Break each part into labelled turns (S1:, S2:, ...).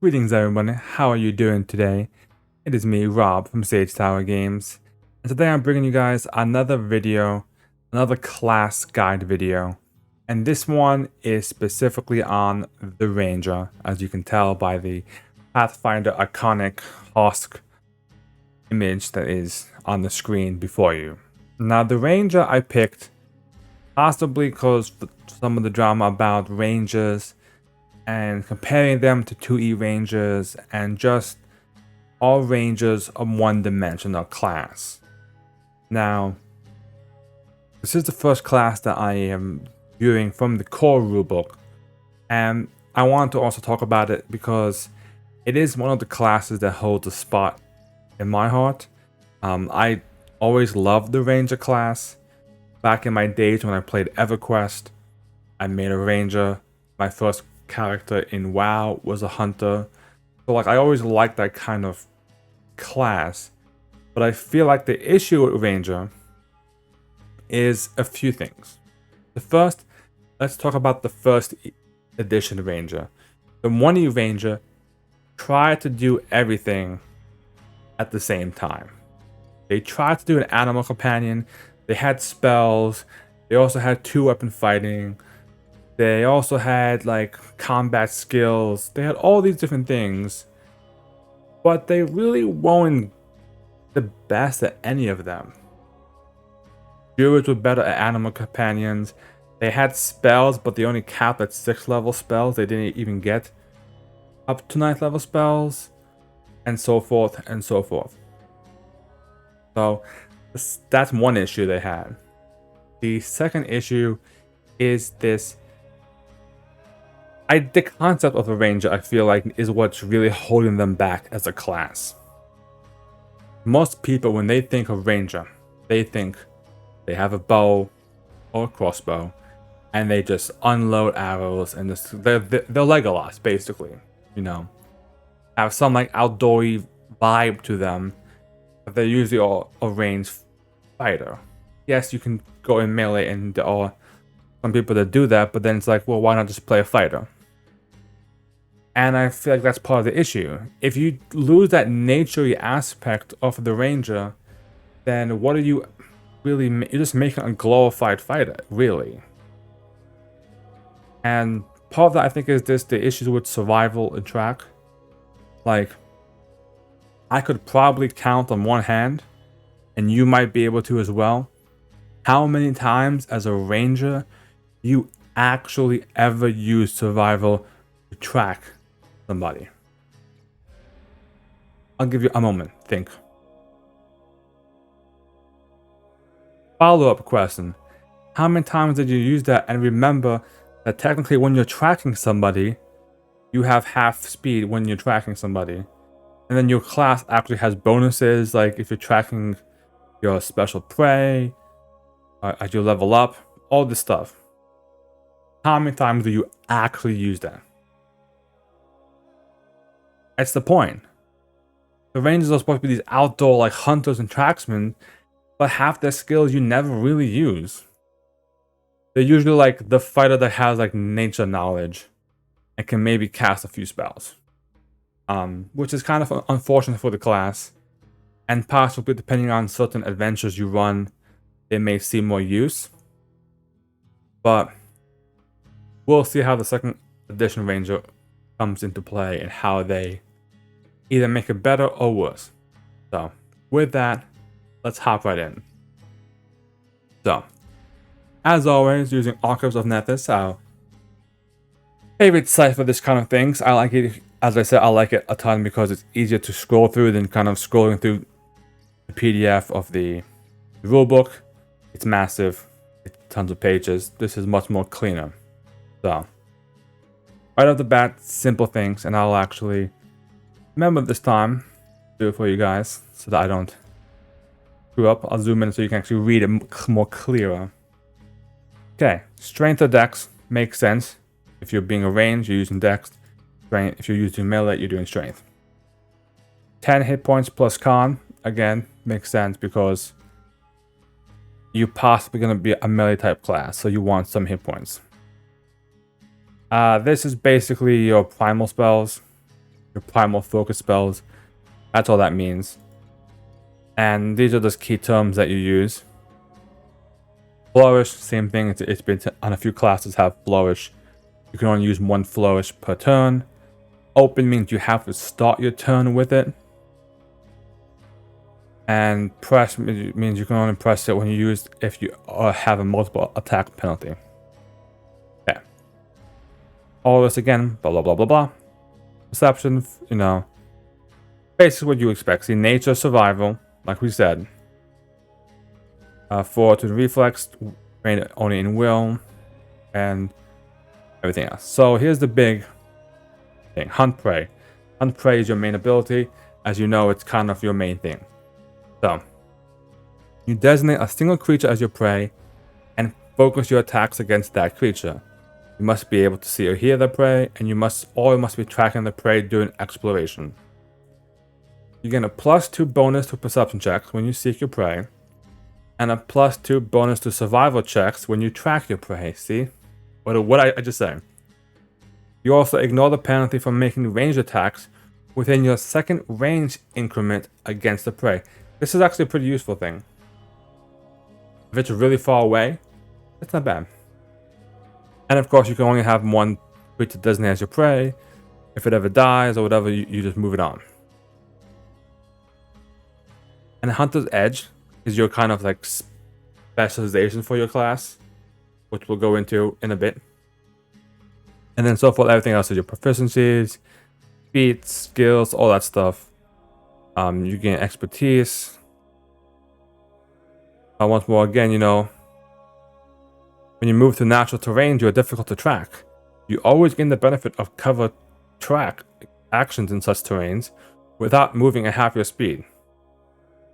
S1: Greetings everyone, how are you doing today? It is me, Rob from Sage Tower Games, and today I'm bringing you guys another video, another class guide video, and this one is specifically on the Ranger, as you can tell by the Pathfinder iconic husk image that is on the screen before you. Now the Ranger I picked, possibly because some of the drama about Rangers and comparing them to 2E Rangers and just all Rangers a one-dimensional class. Now, this is the first class that I am viewing from the core rulebook, and I want to also talk about it because it is one of the classes that holds a spot in my heart. I always loved the Ranger class. Back in my days when I played EverQuest, I made a Ranger. My first character in WoW was a hunter. So like I always liked that kind of class. But I feel like the issue with Ranger is a few things. The first, let's talk about the first edition Ranger. The 1E Ranger tried to do everything at the same time. They tried to do an animal companion. They had spells. They also had 2-weapon fighting. They also had like combat skills. They had all these different things, but they really weren't the best at any of them. Druids were better at animal companions. They had spells, but they only capped at 6th level spells. They didn't even get up to 9th level spells, and so forth and so forth. So that's one issue they had. The second issue is this. The concept of a Ranger, I feel like, is what's really holding them back as a class. Most people, when they think of Ranger, they think they have a bow or a crossbow, and they just unload arrows, and they're Legolas, basically. You know, have some like outdoorsy vibe to them, but they're usually all a ranged fighter. Yes, you can go in melee, and there are some people that do that, but then it's like, well, why not just play a fighter? And I feel like that's part of the issue. If you lose that nature aspect of the Ranger, then what are you really? You're just making a glorified fighter, really. And part of that, I think, is the issues with survival and track. Like, I could probably count on one hand, and you might be able to as well, how many times as a Ranger you actually ever use survival to track somebody. I'll give you a moment. Think. Follow-up question. How many times did you use that? And remember that technically when you're tracking somebody, you have half speed when you're tracking somebody. And then your class actually has bonuses, like if you're tracking your special prey, as you level up, all this stuff. How many times do you actually use that? That's the point. The Rangers are supposed to be these outdoor like hunters and tracksmen, but half their skills you never really use. They're usually like the fighter that has like nature knowledge and can maybe cast a few spells. Which is kind of unfortunate for the class. And possibly depending on certain adventures you run, they may see more use. But we'll see how the second edition Ranger comes into play and how they either make it better or worse. So, with that, let's hop right in. So, as always, using Archives of Nethys, our favorite site for this kind of things. I like it, as I said, I like it a ton because it's easier to scroll through than kind of scrolling through the PDF of the rulebook. It's massive, it's tons of pages. This is much more cleaner. So, right off the bat, simple things, and I'll actually remember this time, do it for you guys so that I don't screw up. I'll zoom in so you can actually read it more clearer. Okay, strength or dex makes sense. If you're being a range, you're using dex. Strength, if you're using melee, you're doing strength. 10 hit points plus con, again, makes sense because you're possibly going to be a melee type class, so you want some hit points. This is basically your primal spells. your primal focus spells. That's all that means. And these are just key terms that you use. Flourish, same thing. It's been on a few classes have flourish. You can only use one flourish per turn. Open means you have to start your turn with it. And press means you can only press it when you use if you have a multiple attack penalty. Okay. All this again, blah blah blah blah blah. Perception, you know, basically what you expect. See, nature, survival, like we said. Fortitude, reflex, trained only in will, and everything else. So here's the big thing: hunt prey. Hunt prey is your main ability. As you know, it's kind of your main thing. So you designate a single creature as your prey and focus your attacks against that creature. You must be able to see or hear the prey, and you must be tracking the prey during exploration. You get a +2 bonus to perception checks when you seek your prey, and a +2 bonus to survival checks when you track your prey. See? What I just said. You also ignore the penalty for making ranged attacks within your second range increment against the prey. This is actually a pretty useful thing. If it's really far away, it's not bad. And of course, you can only have one creature designated as your prey. If it ever dies or whatever, you just move it on. And Hunter's Edge is your kind of like specialization for your class, which we'll go into in a bit. And then so forth, everything else is your proficiencies, feats, skills, all that stuff. You gain expertise. Once more, again, you know, when you move to natural terrain, you're difficult to track. You always gain the benefit of cover track actions in such terrains without moving at half your speed.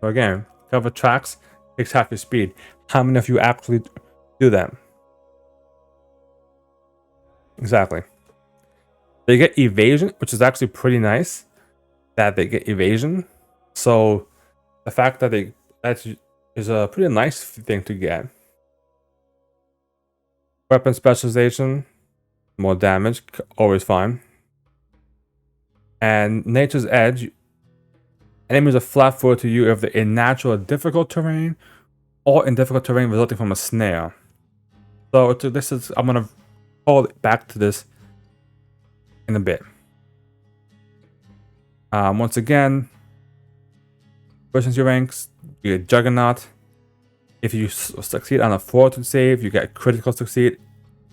S1: So again, cover tracks takes half your speed. How many of you actually do that? Exactly. They get evasion, which is actually pretty nice that they get evasion. So the fact that that is a pretty nice thing to get. Weapon specialization, more damage, always fine. And Nature's Edge, enemies are flat-footed to you if they're in natural or difficult terrain, or in difficult terrain resulting from a snare. So this is, I'm gonna call it back to this in a bit. Once again, versus your ranks, you get Juggernaut. If you succeed on a fortitude save, you get critical succeed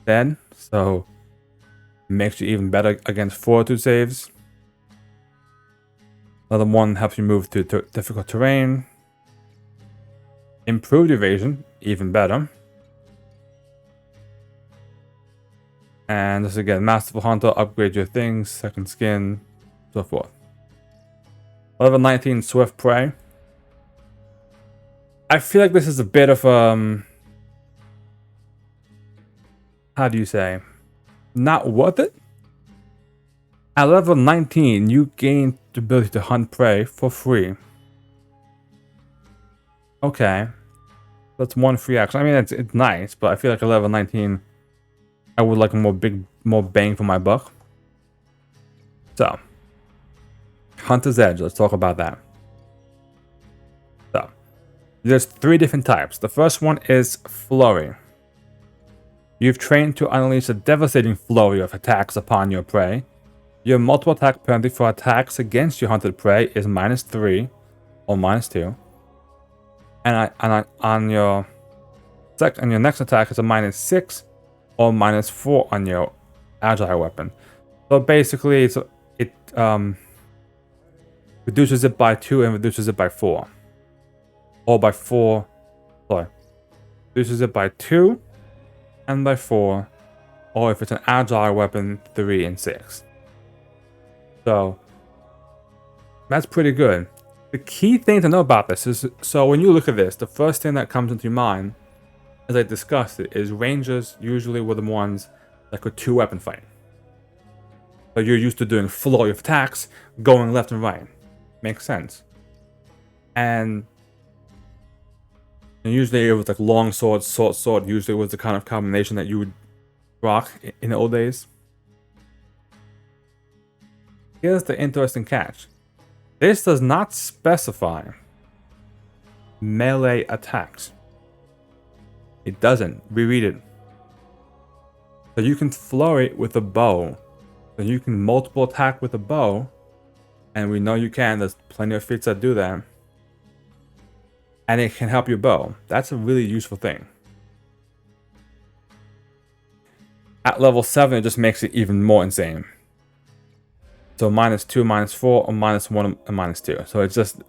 S1: then. So it makes you even better against fortitude saves. Another one helps you move to difficult terrain. Improved evasion, even better. And this again, Masterful Hunter, upgrade your things, second skin, so forth. Level 19, Swift Prey. I feel like this is a bit of how do you say, not worth it. At level 19, you gain the ability to hunt prey for free. Okay, that's one free action. I mean, it's nice, but I feel like at level 19, I would like more bang for my buck. So, Hunter's Edge. Let's talk about that. So, there's 3 different types. The first one is Flurry. You've trained to unleash a devastating flurry of attacks upon your prey. Your multiple attack penalty for attacks against your hunted prey is -3 or -2. On your next attack is a -6 or -4 on your agile weapon. So basically, it reduces it by 2 and reduces it by 4. Or by 4. Sorry. Reduces it by 2 and by 4. Or if it's an agile weapon, 3 and 6. So that's pretty good. The key thing to know about this is, so when you look at this, the first thing that comes into your mind, as I discussed it, is rangers usually were the ones that could 2-weapon fight. So you're used to doing flurry of attacks, going left and right. Makes sense. And usually it was like long sword, short sword, usually was the kind of combination that you would rock in the old days. Here's the interesting catch. This does not specify melee attacks. It doesn't. Reread it. So you can flurry with a bow. So you can multiple attack with a bow. And we know you can. There's plenty of feats that do that. And it can help your bow. That's a really useful thing. At level 7, it just makes it even more insane. So -2, -4, or -1, and -2. So it's just,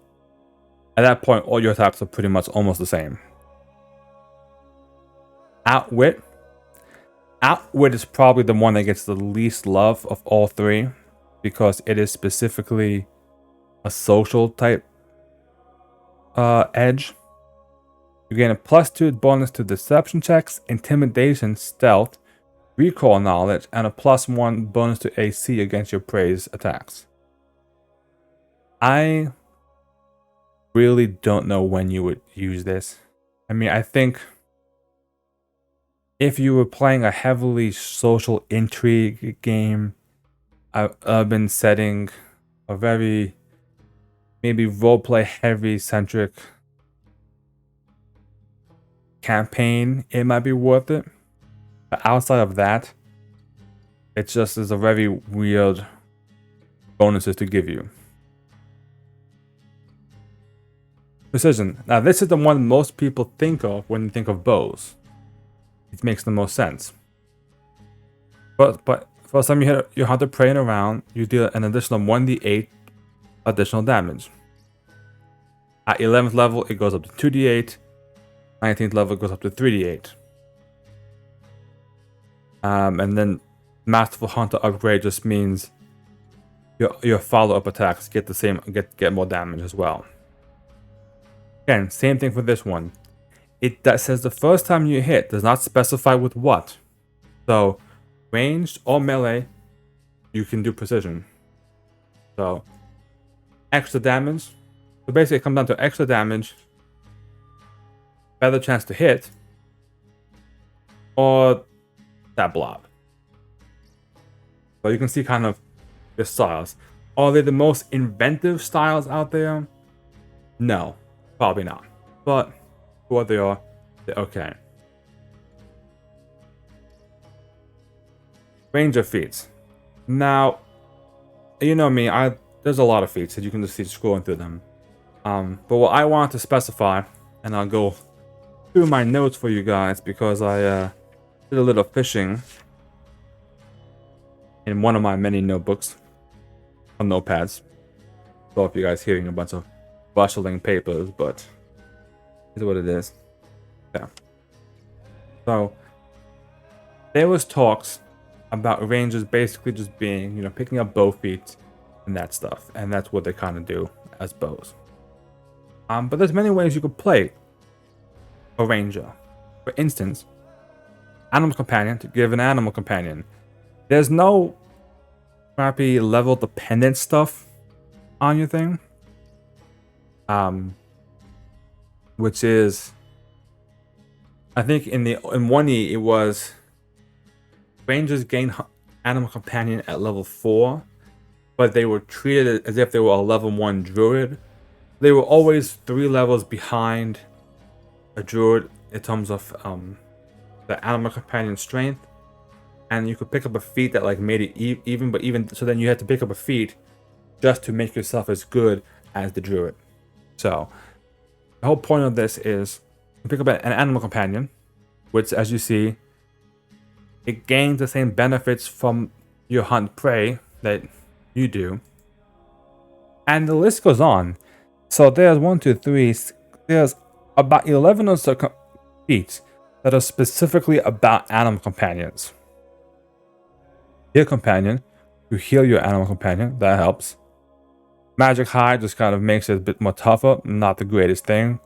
S1: at that point, all your attacks are pretty much almost the same. Outwit. Outwit is probably the one that gets the least love of all three, because it is specifically a social type edge. You gain a +2 bonus to deception checks, intimidation, stealth, recall knowledge, and a +1 bonus to AC against your prey's attacks. I really don't know when you would use this. I mean, I think if you were playing a heavily social intrigue game, a urban setting, a very maybe roleplay heavy centric campaign, it might be worth it. But outside of that, it just is a very weird bonuses to give you. Precision. Now this is the one most people think of when you think of bows. It makes the most sense. But first time you hit your hunter preying around, you deal an additional 1d8 additional damage. At 11th level, it goes up to 2d8. 19th level, it goes up to 3d8. And then Masterful Hunter upgrade just means your follow-up attacks get the same, get more damage as well. Again, same thing for this one. That says the first time you hit does not specify with what. So ranged or melee, you can do precision. So extra damage. So basically it comes down to extra damage, better chance to hit, or that blob. So you can see kind of the styles. Are they the most inventive styles out there? No, probably not. But for what they are, they're okay. Ranger feats. Now, you know me, there's a lot of feats that you can just see scrolling through them. But what I want to specify, and I'll go through my notes for you guys because I did a little fishing in one of my many notebooks on notepads. So if you guys hearing a bunch of rustling papers, but is what it is. Yeah. So there was talks about rangers basically just being, picking up bow feats and that stuff, and that's what they kind of do as bows. But there's many ways you could play a ranger. For instance, animal companion, to give an animal companion. There's no crappy level dependent stuff on your thing. Which is, I think in 1E it was rangers gain animal companion at level 4, but they were treated as if they were a level 1 druid. They were always 3 levels behind a druid in terms of the animal companion strength, and you could pick up a feat that like made it even, but even so then you had to pick up a feat just to make yourself as good as the druid. So the whole point of this is you pick up an animal companion, which, as you see, it gains the same benefits from your hunt prey that you do, and the list goes on. So there's 1, 2, 3. There's about 11 or so feats that are specifically about animal companions. Heal companion, you heal your animal companion, that helps. Magic hide just kind of makes it a bit more tougher, not the greatest thing.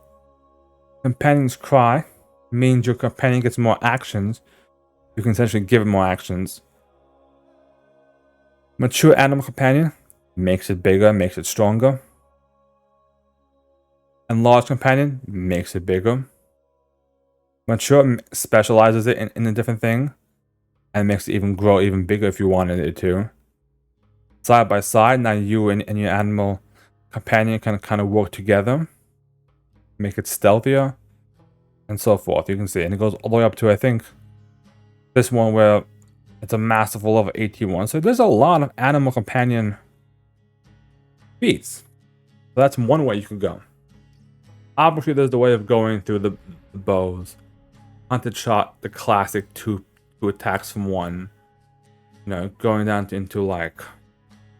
S1: Companion's cry means your companion gets more actions. You can essentially give it more actions. Mature animal companion makes it bigger, makes it stronger. Enlarged companion makes it bigger. Mature specializes it in a different thing and makes it even grow even bigger if you wanted it to. side by side. Now you and your animal companion can kind of work together, make it stealthier, and so forth. You can see, and it goes all the way up to, I think, this one where it's a massive level 81. So there's a lot of animal companion feats. So that's one way you could go. Obviously, there's the way of going through the bows. Hunted shot, the classic two attacks from one. You know, going down into like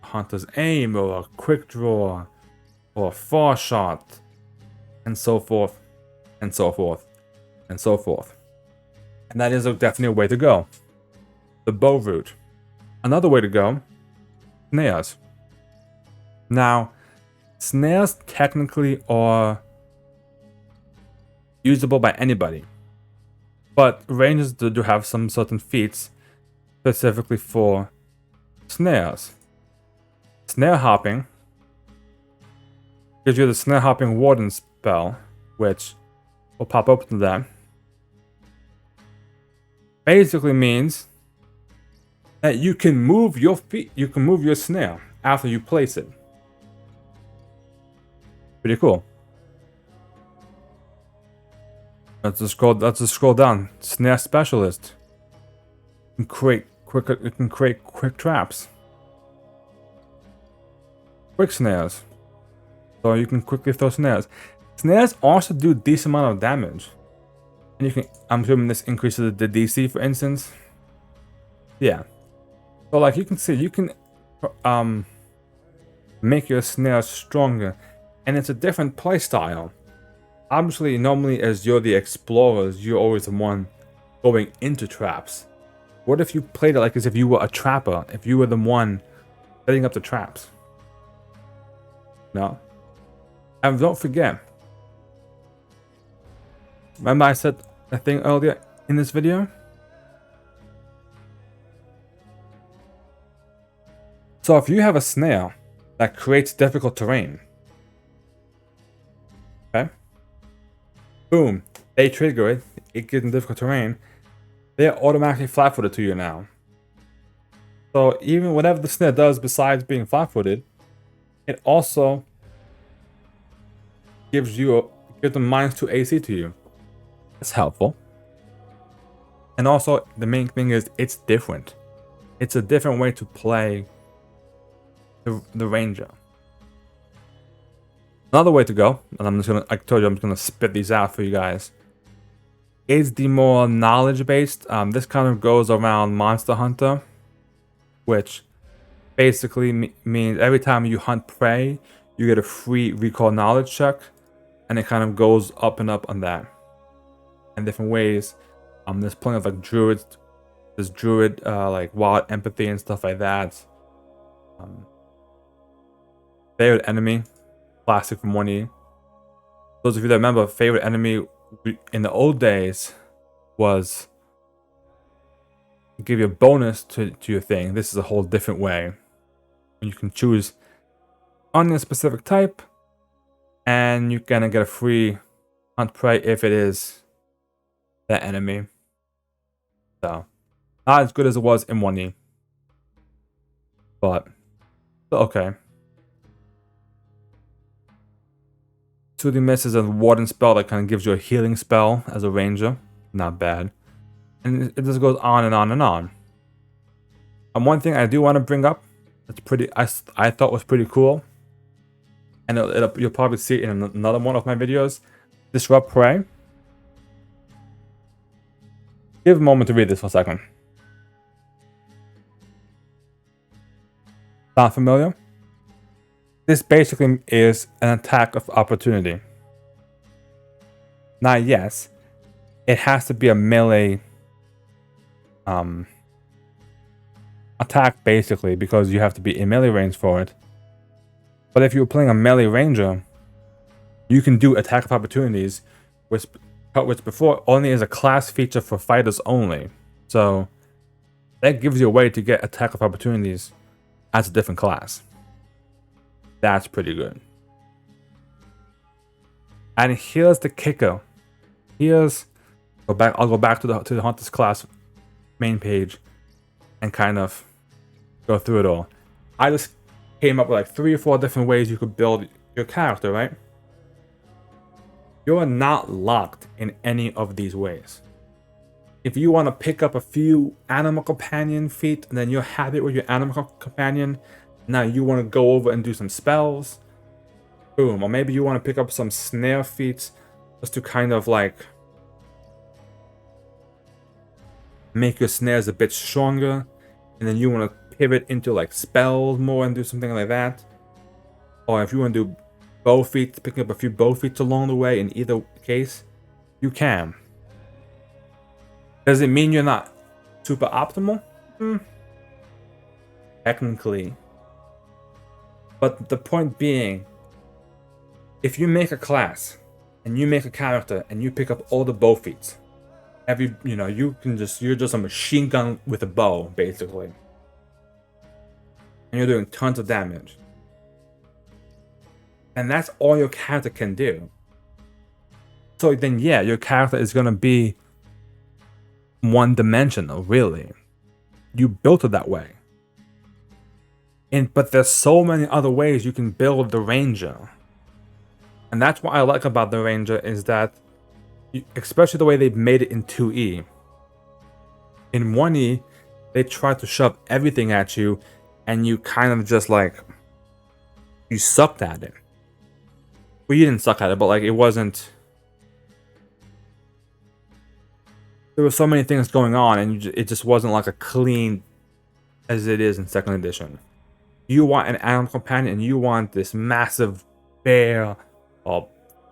S1: hunter's aim or a quick draw or a far shot, and so forth, and so forth, and so forth. And that is definitely a way to go. The bow route. Another way to go, snares. Now, snares technically are usable by anybody, but rangers do have some certain feats specifically for snares. Snare hopping gives you the snare hopping warden spell, which will pop open to that. Basically means that you can move your feet, you can move your snare after you place it. Pretty cool. Let's just scroll down. Snare specialist. It can create quick traps. Quick snares. So you can quickly throw snares. Snares also do a decent amount of damage. And you can, I'm assuming this increases the DC, for instance. Yeah. So like you can see, you can make your snares stronger. And it's a different playstyle. Obviously, normally as you're the explorers, you're always the one going into traps. What if you played it like as if you were a trapper? If you were the one setting up the traps? No. And don't forget. Remember I said a thing earlier in this video? So if you have a snare that creates difficult terrain, okay? Boom, they trigger it, it gives them difficult terrain, they're automatically flat-footed to you now. So even whatever the snare does besides being flat-footed, it also gives them -2 AC to you. That's helpful. And also, the main thing is it's different. It's a different way to play the ranger. Another way to go, and I'm just gonna, I told you I'm just gonna spit these out for you guys, is the more knowledge-based. This kind of goes around Monster Hunter, which basically means every time you hunt prey, you get a free recall knowledge check, and it kind of goes up and up on that. In different ways. There's plenty of like druids. There's druid like wild empathy and stuff like that. Favorite enemy, classic from 1E. Those of you that remember, favorite enemy in the old days was give you a bonus to your thing. This is a whole different way. You can choose on a specific type, and you're gonna get a free hunt prey if it is that enemy. So, not as good as it was in 1E. But, okay. 2D Mist is a warden spell that kind of gives you a healing spell as a ranger. Not bad. And it just goes on and on and on. And one thing I do want to bring up that's pretty, I thought was pretty cool, and you'll probably see it in another one of my videos. Disrupt Prey. Give a moment to read this for a second. Sound familiar? This basically is an attack of opportunity. Now, yes, it has to be a melee attack basically, because you have to be in melee range for it. But if you're playing a melee ranger, you can do attack of opportunities, which before only is a class feature for fighters only. So that gives you a way to get attack of opportunities as a different class. That's pretty good. And here's the kicker. I'll go back to the Hunters class main page and kind of go through it all. I just came up with like 3 or 4 different ways you could build your character, right? You're not locked in any of these ways. If you want to pick up a few animal companion feat, and then you're happy with your animal companion, now you want to go over and do some spells, boom. Or maybe you want to pick up some snare feats just to kind of like make your snares a bit stronger, and then you want to pivot into like spells more and do something like that. Or if you want to do bow feats, picking up a few bow feats along the way, in either case, you can. Does it mean you're not super optimal? Technically. But the point being, if you make a class and you make a character and you pick up all the bow feats, you're just a machine gun with a bow, basically. And you're doing tons of damage. And that's all your character can do. So then, yeah, your character is going to be one-dimensional, really. You built it that way. But there's so many other ways you can build the Ranger. And that's what I like about the Ranger, is that, especially the way they've made it in 2E. In 1E, they try to shove everything at you, and you kind of just like, you sucked at it. Well, you didn't suck at it, but like it wasn't. There were so many things going on, and it just wasn't like a clean as it is in 2nd edition. You want an animal companion, and you want this massive bear or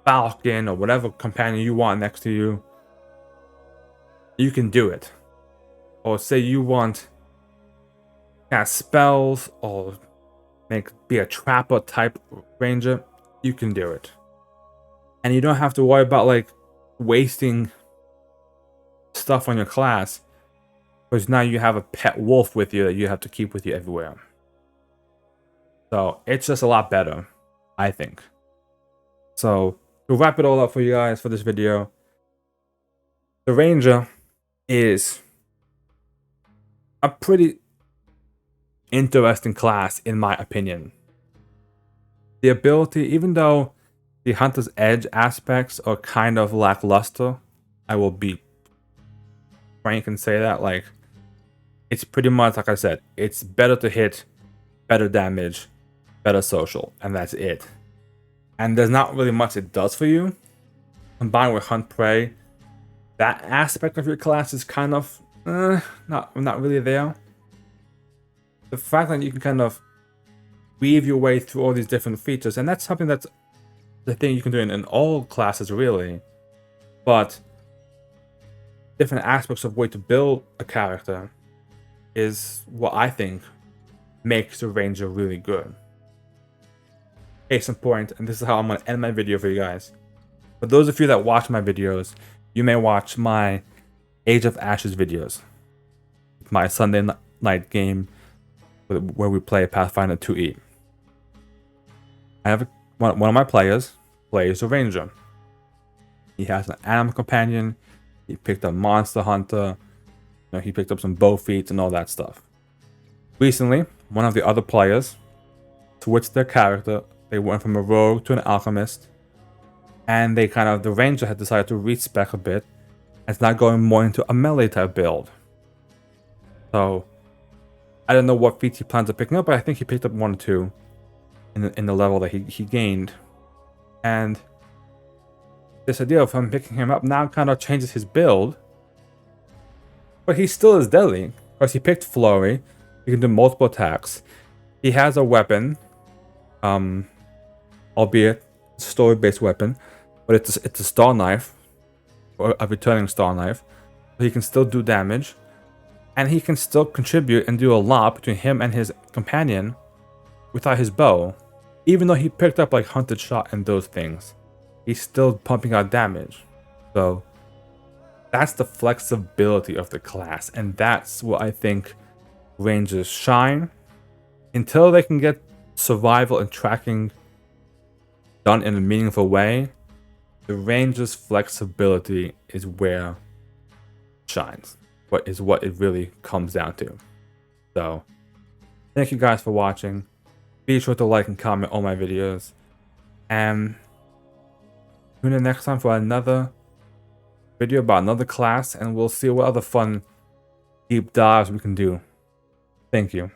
S1: falcon or whatever companion you want next to you. You can do it. Or say you want cast spells or be a trapper type ranger, you can do it. And you don't have to worry about like wasting stuff on your class, because now you have a pet wolf with you that you have to keep with you everywhere. So it's just a lot better, I think. So to wrap it all up for you guys for this video, the Ranger is a pretty interesting class in my opinion. The ability, even though the Hunter's Edge aspects are kind of lackluster, I will be frank and say that, like, it's pretty much, like I said, it's better to hit, better damage, better social, and that's it. And there's not really much it does for you. Combined with Hunt Prey, that aspect of your class is kind of not really there. The fact that you can kind of weave your way through all these different features, and that's something that's the thing you can do in all classes really, but different aspects of way to build a character is what I think makes the Ranger really good. Case in point, and this is how I'm going to end my video for you guys. For those of you that watch my videos, you may watch my Age of Ashes videos, my Sunday night game where we play Pathfinder 2E. I have one of my players plays a Ranger. He has an animal companion. He picked up Monster Hunter. He picked up some bow feats and all that stuff. Recently, one of the other players switched their character. They went from a rogue to an alchemist, and the Ranger had decided to respec a bit. It's not going more into a melee type build. So I don't know what feats he plans on picking up, but I think he picked up 1 or 2 in the level that he gained. And this idea of him picking him up now kind of changes his build. But he still is deadly, because he picked Flurry. He can do multiple attacks. He has a weapon, albeit a story-based weapon, but it's a star knife, or a returning star knife. So he can still do damage, and he can still contribute and do a lot between him and his companion without his bow. Even though he picked up like Hunted Shot and those things, he's still pumping out damage. So that's the flexibility of the class, and that's what I think Rangers shine. Until they can get survival and tracking done in a meaningful way, the Rangers' flexibility is where it shines. What it really comes down to. So Thank you guys for watching. Be sure to like and comment all my videos. And tune in next time for another video about another class, and we'll see what other fun deep dives we can do. Thank you.